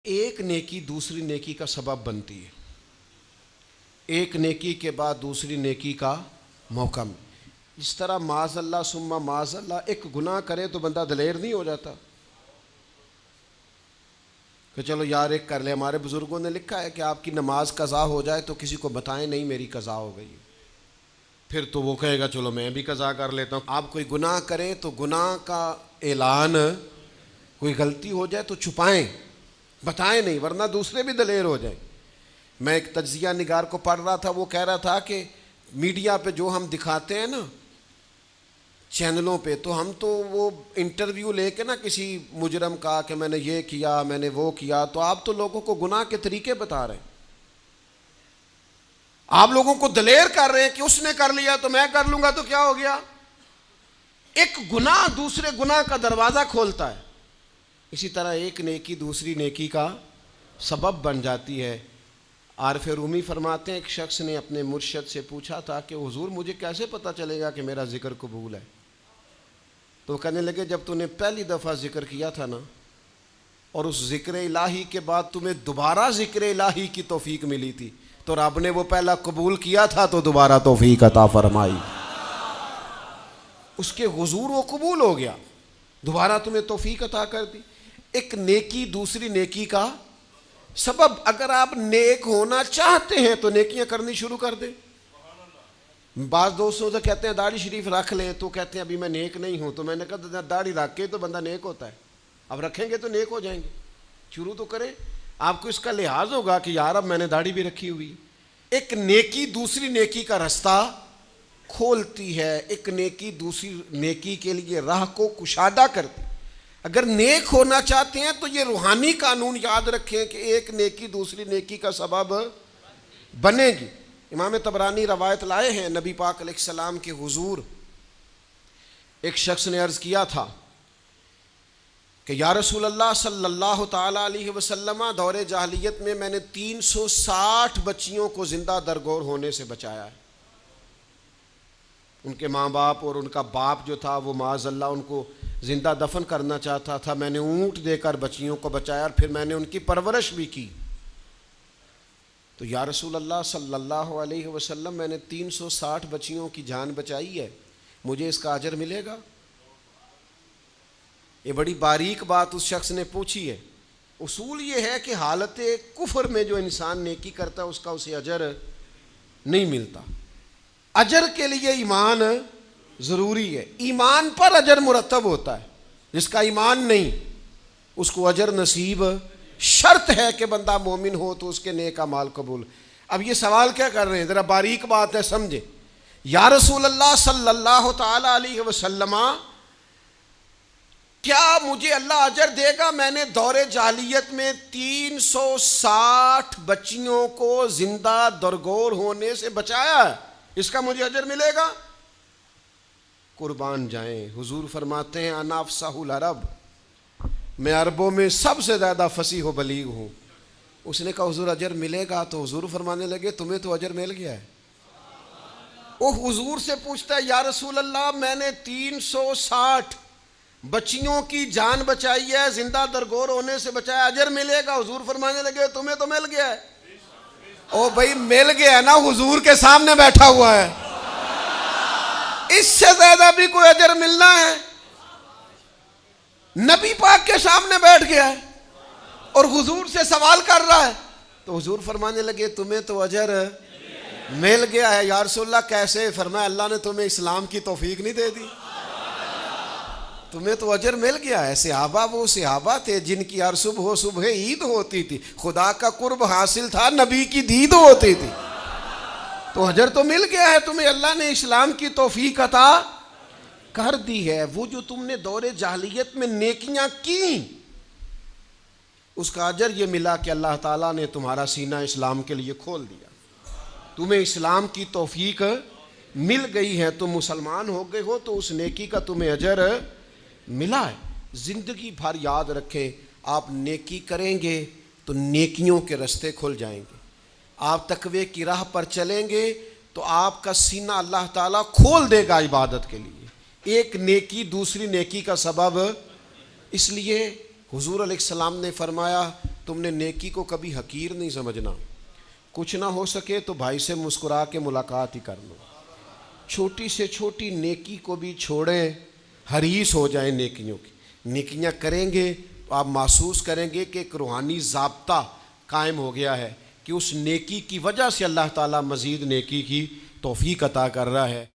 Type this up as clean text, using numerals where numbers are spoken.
ایک نیکی دوسری نیکی کا سبب بنتی ہے، ایک نیکی کے بعد دوسری نیکی کا موقع میں. اس طرح معاذ اللہ ثم معاذ اللہ ایک گناہ کرے تو بندہ دلیر نہیں ہو جاتا کہ چلو یار ایک کر لے. ہمارے بزرگوں نے لکھا ہے کہ آپ کی نماز قضا ہو جائے تو کسی کو بتائیں نہیں میری قضا ہو گئی، پھر تو وہ کہے گا چلو میں بھی قضا کر لیتا ہوں. آپ کوئی گناہ کریں تو گناہ کا اعلان، کوئی غلطی ہو جائے تو چھپائیں، بتائیں نہیں، ورنہ دوسرے بھی دلیر ہو جائیں. میں ایک تجزیہ نگار کو پڑھ رہا تھا، وہ کہہ رہا تھا کہ میڈیا پہ جو ہم دکھاتے ہیں نا چینلوں پہ، تو ہم تو وہ انٹرویو لے کے نا کسی مجرم کا کہ میں نے یہ کیا میں نے وہ کیا، تو آپ تو لوگوں کو گناہ کے طریقے بتا رہے ہیں، آپ لوگوں کو دلیر کر رہے ہیں کہ اس نے کر لیا تو میں کر لوں گا تو کیا ہو گیا. ایک گناہ دوسرے گناہ کا دروازہ کھولتا ہے. اسی طرح ایک نیکی دوسری نیکی کا سبب بن جاتی ہے. عارف رومی فرماتے ہیں ایک شخص نے اپنے مرشد سے پوچھا تھا کہ حضور مجھے کیسے پتہ چلے گا کہ میرا ذکر قبول ہے؟ تو کہنے لگے جب تو نے پہلی دفعہ ذکر کیا تھا نا اور اس ذکر الہی کے بعد تمہیں دوبارہ ذکر الہی کی توفیق ملی تھی تو رب نے وہ پہلا قبول کیا تھا تو دوبارہ توفیق عطا فرمائی. اس کے حضور وہ قبول ہو گیا، دوبارہ تمہیں توفیق عطا کر دی. ایک نیکی دوسری نیکی کا سبب. اگر آپ نیک ہونا چاہتے ہیں تو نیکیاں کرنی شروع کر دیں. بعض دوستوں سے کہتے ہیں داڑھی شریف رکھ لیں تو کہتے ہیں ابھی میں نیک نہیں ہوں. تو میں نے کہا داڑھی رکھ کے تو بندہ نیک ہوتا ہے، اب رکھیں گے تو نیک ہو جائیں گے. شروع تو کریں. آپ کو اس کا لحاظ ہوگا کہ یار اب میں نے داڑھی بھی رکھی ہوئی. ایک نیکی دوسری نیکی کا رستہ کھولتی ہے، ایک نیکی دوسری نیکی کے لیے راہ کو کشادہ کرتی. اگر نیک ہونا چاہتے ہیں تو یہ روحانی قانون یاد رکھیں کہ ایک نیکی دوسری نیکی کا سبب بنے گی. امام طبرانی روایت لائے ہیں نبی پاک علیہ السلام کے حضور ایک شخص نے عرض کیا تھا کہ یا رسول اللہ صلی اللہ تعالی علیہ وسلم، دور جاہلیت میں نے 360 بچیوں کو زندہ درگور ہونے سے بچایا ہے. ان کے ماں باپ اور ان کا باپ جو تھا وہ معاذ اللہ ان کو زندہ دفن کرنا چاہتا تھا. میں نے اونٹ دے کر بچیوں کو بچایا اور پھر میں نے ان کی پرورش بھی کی. تو یا رسول اللہ صلی اللہ علیہ وسلم میں نے 360 بچیوں کی جان بچائی ہے، مجھے اس کا اجر ملے گا؟ یہ بڑی باریک بات اس شخص نے پوچھی ہے. اصول یہ ہے کہ حالت کفر میں جو انسان نیکی کرتا ہے اس کا اسے اجر نہیں ملتا. اجر کے لیے ایمان ضروری ہے، ایمان پر اجر مرتب ہوتا ہے. جس کا ایمان نہیں اس کو اجر نصیب شرط ہے کہ بندہ مومن ہو تو اس کے نیک اعمال قبول. اب یہ سوال کیا کر رہے ہیں، ذرا باریک بات ہے سمجھے. یا رسول اللہ صلی اللہ تعالی علیہ وسلم، کیا مجھے اللہ اجر دے گا؟ میں نے دور جاہلیت میں 360 بچیوں کو زندہ درگور ہونے سے بچایا ہے، اس کا مجھے اجر ملے گا؟ قربان جائیں، حضور فرماتے ہیں انا افصح العرب، میں عربوں میں سب سے زیادہ فصیح و بلیغ ہوں. اس نے کہا حضور اجر ملے گا؟ تو حضور فرمانے لگے تمہیں تو اجر مل گیا ہے. وہ حضور سے پوچھتا ہے یا رسول اللہ میں نے 360 بچیوں کی جان بچائی ہے، زندہ درگور ہونے سے بچایا، اجر ملے گا؟ حضور فرمانے لگے تمہیں تو مل گیا ہے. او بھائی مل گیا ہے نا، حضور کے سامنے بیٹھا ہوا ہے، اس سے زیادہ بھی کوئی اجر ملنا ہے؟ نبی پاک کے سامنے بیٹھ گیا ہے اور حضور سے سوال کر رہا ہے. تو حضور فرمانے لگے تمہیں تو اجر مل گیا ہے. یا رسول اللہ کیسے؟ فرمایا اللہ نے تمہیں اسلام کی توفیق نہیں دے دی، تمہیں تو اجر مل گیا ہے. صحابہ وہ صحابہ تھے جن کی ہر صبح عید ہوتی تھی، خدا کا قرب حاصل تھا، نبی کی دید ہوتی تھی، تو اجر تو مل گیا ہے تمہیں، اللہ نے اسلام کی توفیق عطا کر دی ہے. وہ جو تم نے دور جاہلیت میں نیکیاں کی اس کا اجر یہ ملا کہ اللہ تعالیٰ نے تمہارا سینہ اسلام کے لیے کھول دیا، تمہیں اسلام کی توفیق مل گئی ہے، تم مسلمان ہو گئے ہو تو اس نیکی کا تمہیں اجر ملا ہے. زندگی بھر یاد رکھیں آپ نیکی کریں گے تو نیکیوں کے رستے کھل جائیں گے. آپ تقوی کی راہ پر چلیں گے تو آپ کا سینہ اللہ تعالیٰ کھول دے گا عبادت کے لیے. ایک نیکی دوسری نیکی کا سبب. اس لیے حضور علیہ السلام نے فرمایا تم نے نیکی کو کبھی حقیر نہیں سمجھنا. کچھ نہ ہو سکے تو بھائی سے مسکرا کے ملاقات ہی کر لو. چھوٹی سے چھوٹی نیکی کو بھی چھوڑیں, حریص ہو جائیں نیکیوں کی. نیکیاں کریں گے تو آپ محسوس کریں گے کہ ایک روحانی ضابطہ قائم ہو گیا ہے کہ اس نیکی کی وجہ سے اللہ تعالیٰ مزید نیکی کی توفیق عطا کر رہا ہے.